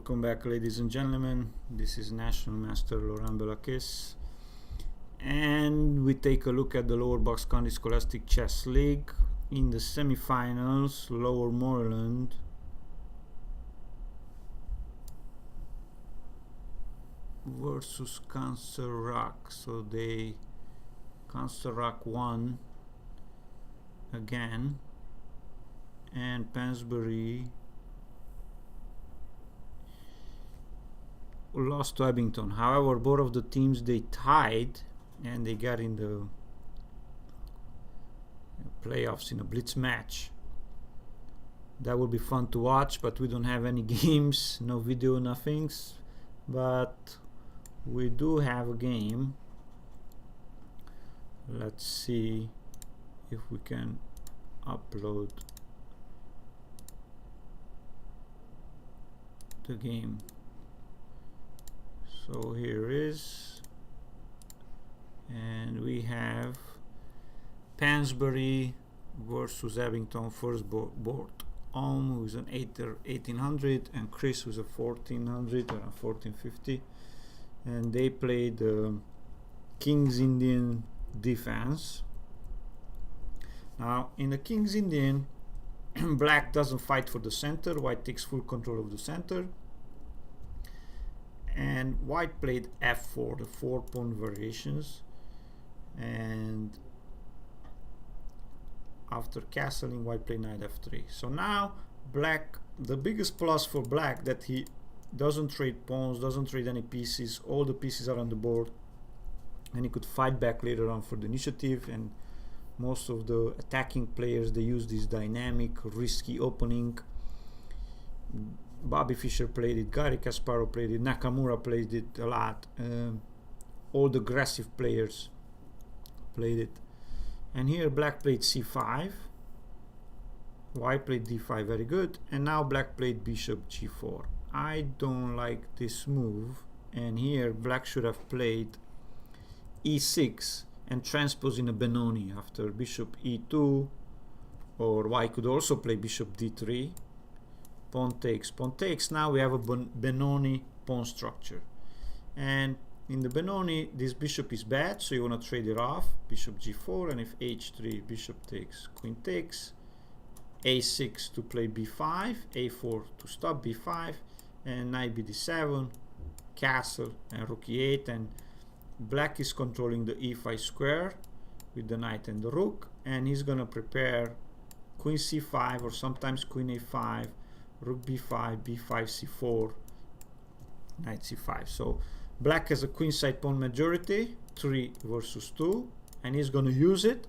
Welcome back, ladies and gentlemen. This is National Master Laurent Belakis, and we take a look at the Lower Bucks County Scholastic Chess League. In the semifinals, Lower Moreland versus Cancer Rock. So Cancer Rock won again, and Pansbury lost to Abington. However, both of the teams, they tied and they got in the playoffs in a blitz match. That will be fun to watch, but we don't have any games, no video, nothings, but we do have a game. Let's see if we can upload the game. So here is, and we have Pansbury versus Abington first board. Who is an 1800 and Chris who's a 1400 or a 1450, and they play the King's Indian defense. Now in the King's Indian, black doesn't fight for the center, white takes full control of the center, and white played f4, the 4-pawn variations, and after castling, white played knight f3. So now black, the biggest plus for black that he doesn't trade pawns, doesn't trade any pieces, all the pieces are on the board, and he could fight back later on for the initiative. And most of the attacking players, they use this dynamic, risky opening. Bobby Fischer played it, Garry Kasparov played it, Nakamura played it a lot. All the aggressive players played it. And here black played c5, white played d5, very good, and now black played bishop g4. I don't like this move, and here black should have played e6 and transpose in a Benoni after bishop e2, or white could also play bishop d3. Pawn takes, pawn takes. Now we have a Benoni pawn structure, and in the Benoni this bishop is bad, so you want to trade it off. Bishop g4, and if h3, bishop takes, queen takes, a6 to play b5, a4 to stop b5, and knight bd7, castle, and rook e8, and black is controlling the e5 square with the knight and the rook, and he's gonna prepare queen c5, or sometimes queen a5, rook b5, b5 c4, knight c5. So black has a queenside pawn majority, 3 versus 2, and he's going to use it.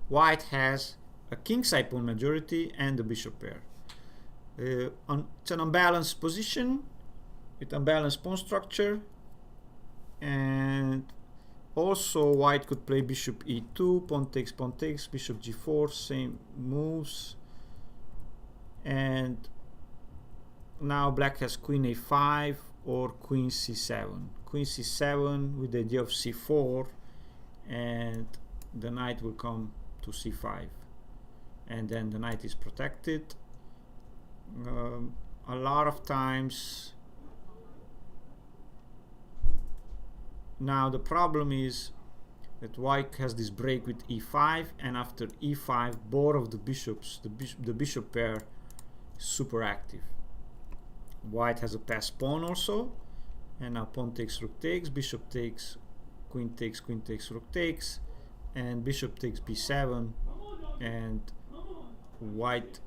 White has a kingside pawn majority and the bishop pair. It's an unbalanced position with unbalanced pawn structure, and also white could play bishop e2, pawn takes, bishop g4, same moves, and now black has queen a5 or queen c7. Queen c7 with the idea of c4, and the knight will come to c5, and then the knight is protected. A lot of times now the problem is that white has this break with e5, and after e5 both of the bishops, the bishop pair is super active. White has a passed pawn also, and now pawn takes, rook takes, bishop takes, queen takes, rook takes, and bishop takes b7, and white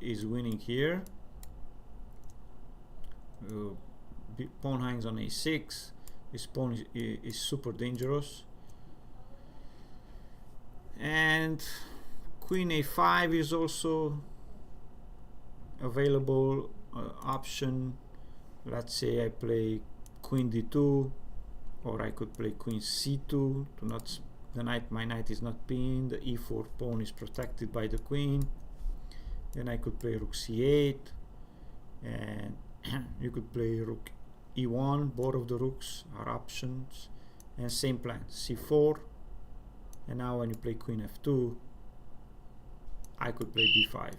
is winning here. Pawn hangs on a6. This pawn is super dangerous, and queen a5 is also available option. Let's say I play queen d2, or I could play queen c2 to not my knight is not pinned. The e4 pawn is protected by the queen. Then I could play rook c8, and you could play rook e1. Both of the rooks are options, and same plan, c4, and now when you play queen f2, I could play b5.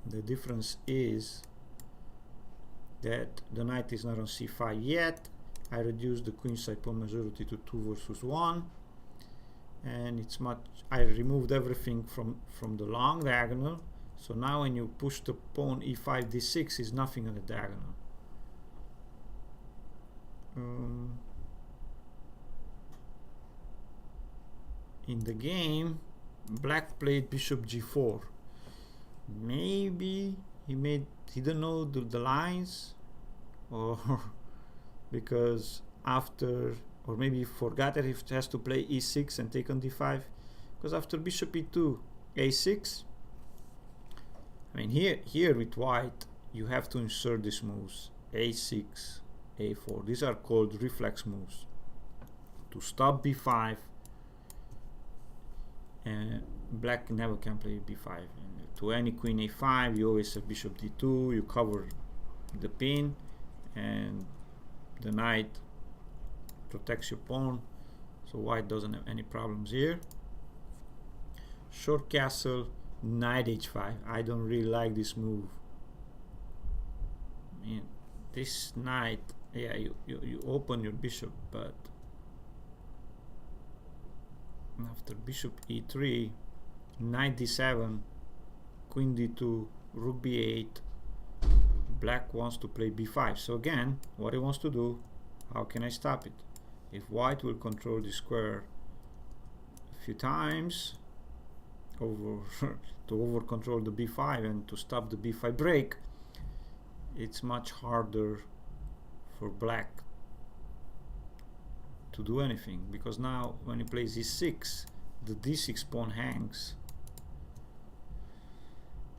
The difference is that the knight is not on c5 yet. I reduced the queenside pawn majority to 2 versus 1, and it's much. I removed everything from the long diagonal, so now when you push the pawn e5 d6 is nothing on the diagonal. In the game, black played bishop g4. Maybe he didn't know the lines, or because after, or maybe he forgot that he has to play e6 and take on d5, because after bishop e2 a6, I mean here with white you have to insert these moves a6 a4. These are called reflex moves to stop b5, and black never can play b5. And to any queen a5 you always have bishop d2, you cover the pin, and the knight protects your pawn, so white doesn't have any problems here. Short castle, knight h5. I don't really like this move. I mean, this knight, yeah, you open your bishop, but after bishop e3, knight d7, queen d2, rook b8, black wants to play b5. So again, what he wants to do, how can I stop it? If white will control the square a few times to over control the b5 and to stop the b5 break, it's much harder for black to do anything, because now when he plays e6, the d6 pawn hangs,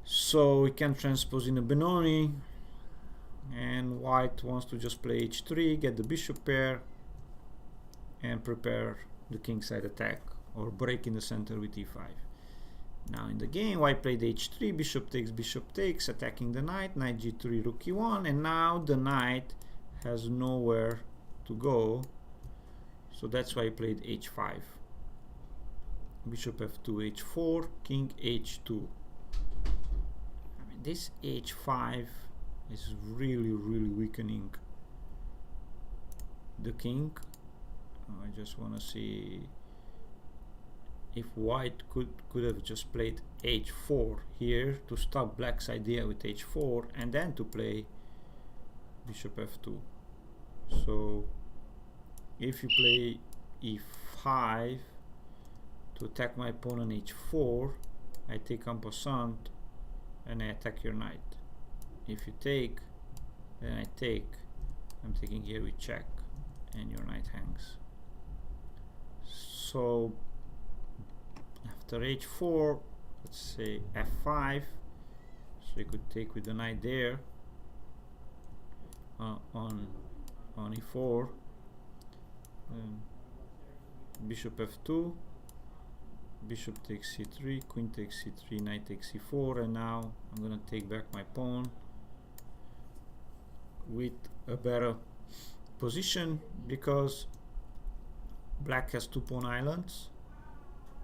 so we can transpose in a Benoni, and white wants to just play h3, get the bishop pair, and prepare the kingside attack or break in the center with e5. Now in the game, white played h3, bishop takes, attacking the knight, knight g3, rook e1, and now the knight has nowhere to go, so that's why he played h5. Bishop f2, h4, king h2. I mean, this h5 is really weakening the king. I just want to see if white could have just played h4 here to stop black's idea with h4, and then to play bishop f2. So if you play e5 to attack my pawn on h4, I take en passant and I attack your knight. If you take, then I take. I'm taking here with check, and your knight hangs. So after h4, let's say f5, so you could take with the knight there on e4, bishop f2, bishop takes c3, queen takes c3, knight takes c4, and now I'm gonna take back my pawn with a better position, because black has 2 pawn islands.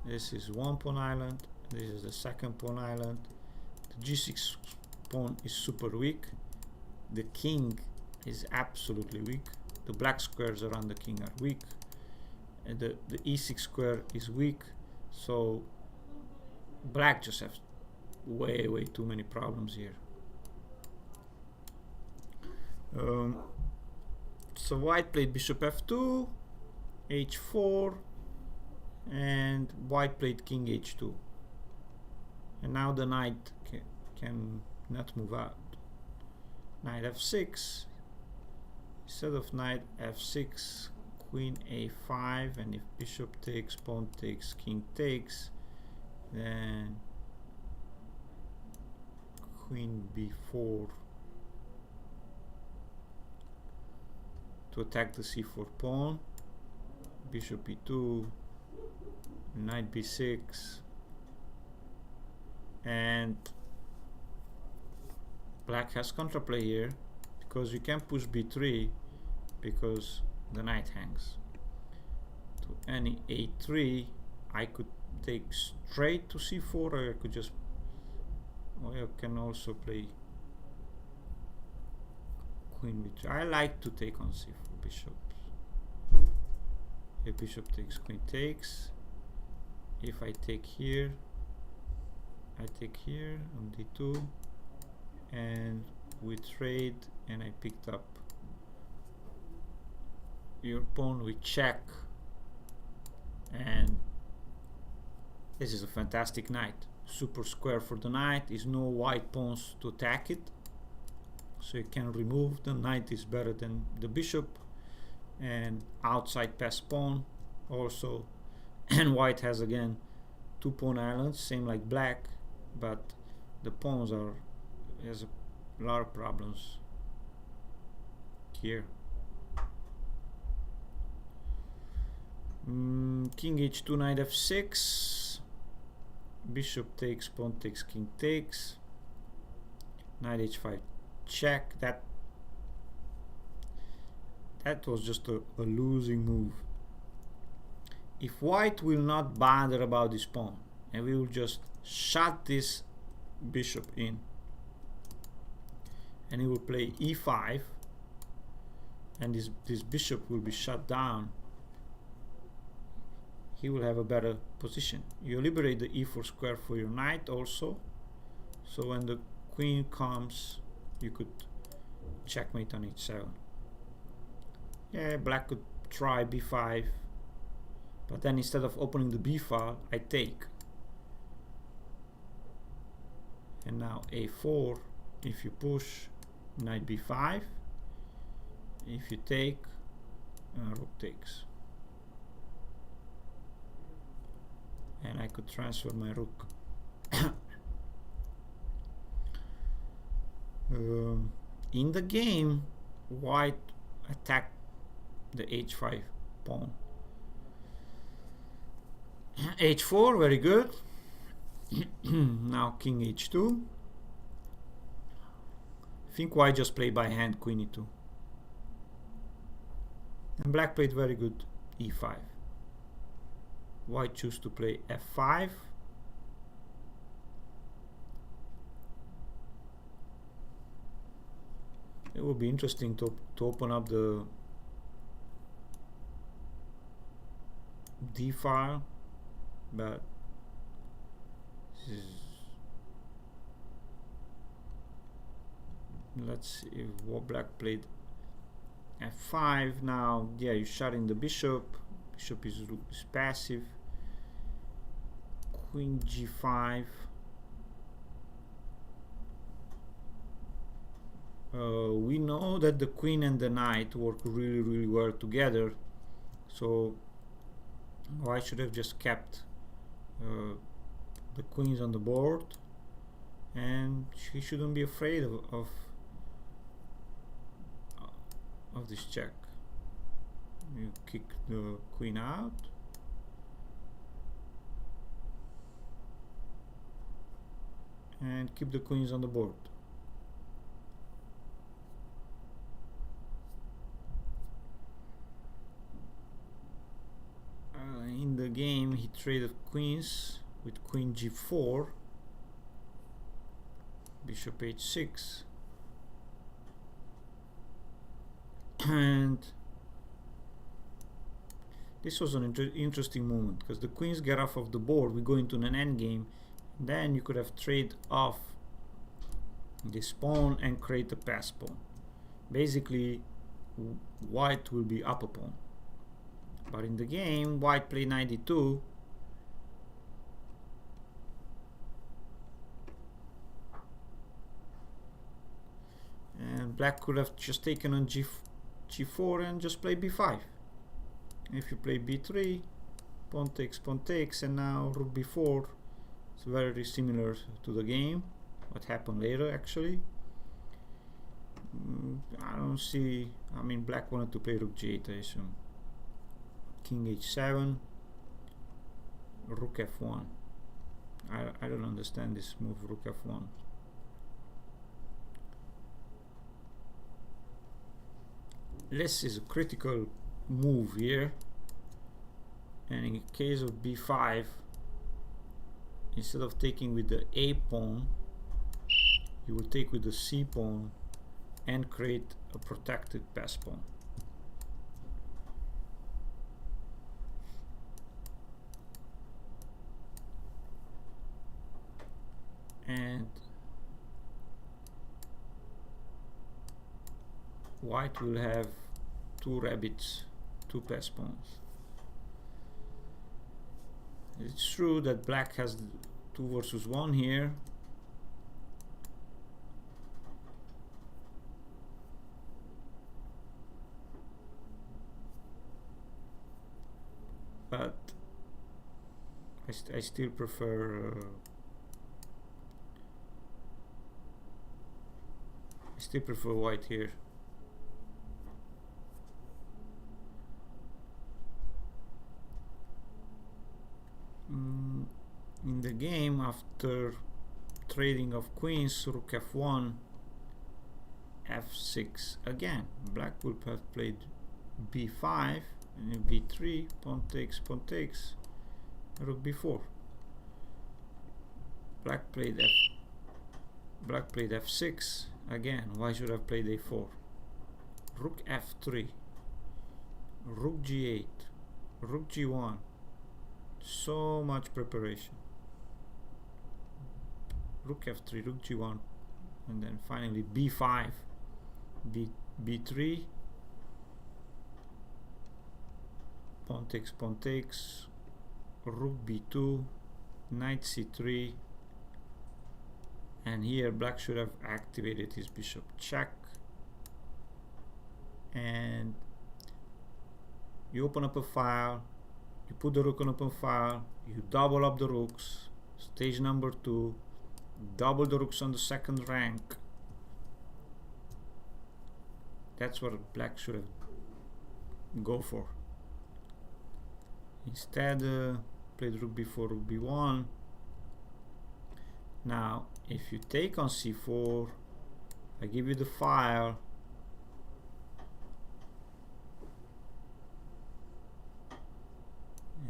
This is 1 pawn island, this is the 2nd pawn island. The g6 pawn is super weak, the king is absolutely weak, the black squares around the king are weak, and the e6 square is weak, so black just has way too many problems here. So white played bishop f2, h4, and white played king h2, and now the knight can not move out. Knight f6, instead of knight f6, queen a5, and if bishop takes, pawn takes, king takes, then queen b4 to attack the c4 pawn, bishop e2, knight b6, and black has contraplay here, because you can push b3 because the knight hangs. To any a3, I could take straight to c4, or I could just, or I can also play queen b3. I like to take on c4 bishop. If bishop takes, queen takes. If I take here, I take here on d2, and we trade, and I picked up your pawn with check, and this is a fantastic knight. Super square for the knight. Is no white pawns to attack it, so you can remove. The knight is better than the bishop, and outside pass pawn also. And white has again 2 pawn islands, same like black, but the pawns has a lot of problems here. King h2, knight f6, bishop takes, pawn takes, king takes, knight h5 check. That was just a losing move. If white will not bother about this pawn, and we will just shut this bishop in, and he will play e5, and this bishop will be shut down, he will have a better position. You liberate the e4 square for your knight also, so when the queen comes, you could checkmate on h7. Yeah, black could try b5, but then instead of opening the b file, I take. And now a4, if you push, knight b5, if you take, rook takes. And I could transfer my rook. In the game, white attacked the h5 pawn. h4, very good. Now king h2. I think white just played by hand queen e2. And black played very good e5. White chose to play f5. It would be interesting to open up the d file, but let's see if what black played f5. Now, yeah, you're shutting the bishop. Bishop is passive. Queen g5. We know that the queen and the knight work really well together, so I should have just kept the queens on the board, and she shouldn't be afraid of this check. You kick the queen out, and keep the queens on the board. In the game, he traded queens with queen g4, bishop h6, and this was an interesting moment because the queens get off of the board. We go into an endgame, then you could have traded off this pawn and create a pass pawn. Basically, white will be up a pawn. But in the game, white played knight d2, and black could have just taken on g4 and just play b5. If you play b3, pawn takes, and now rook b4. It's very similar to the game, what happened later actually. I don't see, I mean, black wanted to play rook g8, I assume. King h7, rook f1. I don't understand this move, rook f1. This is a critical move here, and in case of b5, instead of taking with the a pawn, you will take with the c pawn and create a protected pass pawn. And white will have two rabbits, two pass pawns. It's true that black has 2 versus 1 here, but I still prefer white here. In the game, after trading of queens, rook f1, f6 again. Black would have played b5 and b3, pawn takes, rook b4. Black played f6 again. Why should I have played a4? Rook f3, rook g8, rook g1. So much preparation. Rook f3, rook g1, and then finally b5, b3, pawn takes, rook b2, knight c3, and here black should have activated his bishop check, and you open up a file, you put the rook on open file, you double up the rooks, stage number 2, double the rooks on the second rank. That's what black should have go for. Instead, played rook b4, rook b1. Now, if you take on c4, I give you the file.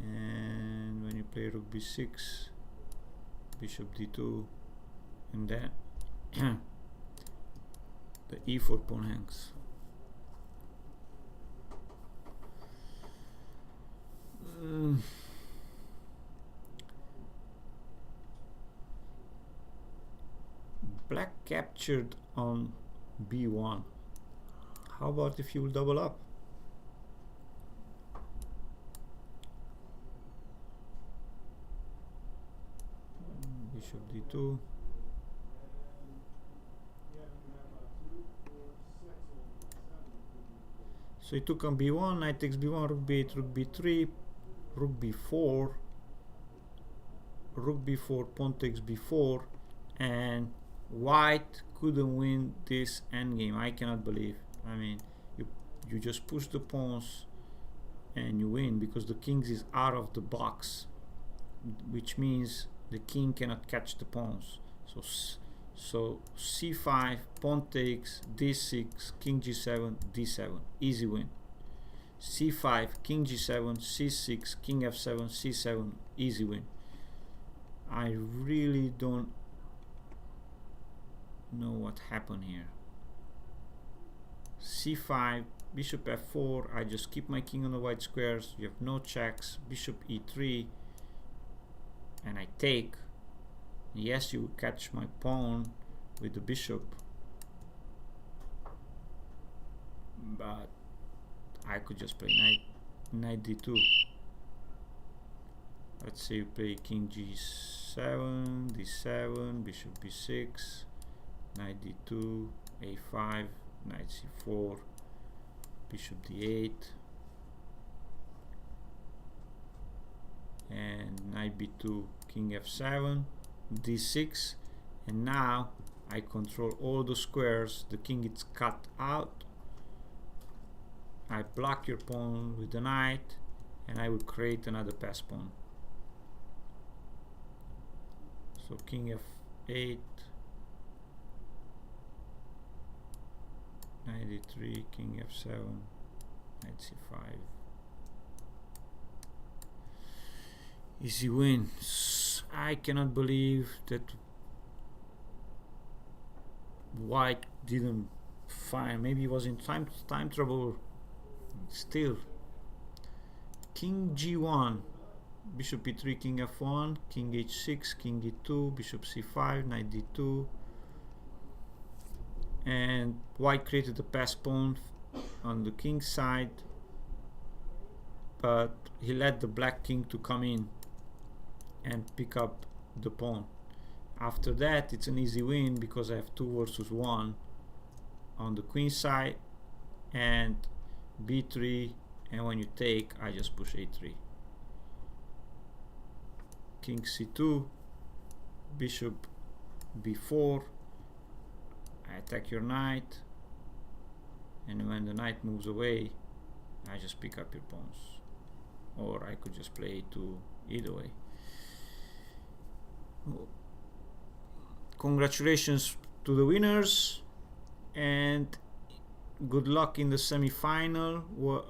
And when you play rook b6, bishop d2, and then the e4 pawn hangs. Black captured on b1. How about if you will double up? Bishop d2. So he took on b1, knight takes b1, rook b8, rook b3, rook b4, rook b4, pawn takes b4, and white couldn't win this endgame. I cannot believe. I mean, you just push the pawns and you win because the king is out of the box, which means the king cannot catch the pawns. So c5, pawn takes, d6, king g7, d7, easy win. c5, king g7, c6, king f7, c7, easy win. I really don't know what happened here. c5, bishop f4, I just keep my king on the white squares, you have no checks, bishop e3, and I take. Yes, you will catch my pawn with the bishop, but I could just play knight d2. Let's say you play king g7, d7, bishop b6, knight d2, a5, knight c4, bishop d8, and knight b2, king f7, d6, and now I control all the squares. The king gets cut out. I block your pawn with the knight, and I will create another pass pawn. So king f8, knight d3, king f7, knight c5. Easy win. I cannot believe that white didn't Fine, maybe he was in time trouble. Still. King G1, Bishop E3, King F1, King H6, King E2, Bishop C5, Knight D2, and White created a pass pawn on the king side, but he let the black king to come in and pick up the pawn. After that, it's an easy win because I have 2 versus 1 on the queen side, and B3, and when you take, I just push A3. King C2, Bishop B4, I attack your knight, and when the knight moves away, I just pick up your pawns. Or I could just play A2, either way. Congratulations to the winners, and good luck in the semi-final,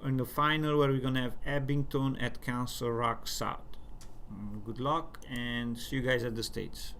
in the final where we're gonna have Abington at Council Rock South. Good luck and see you guys at the States.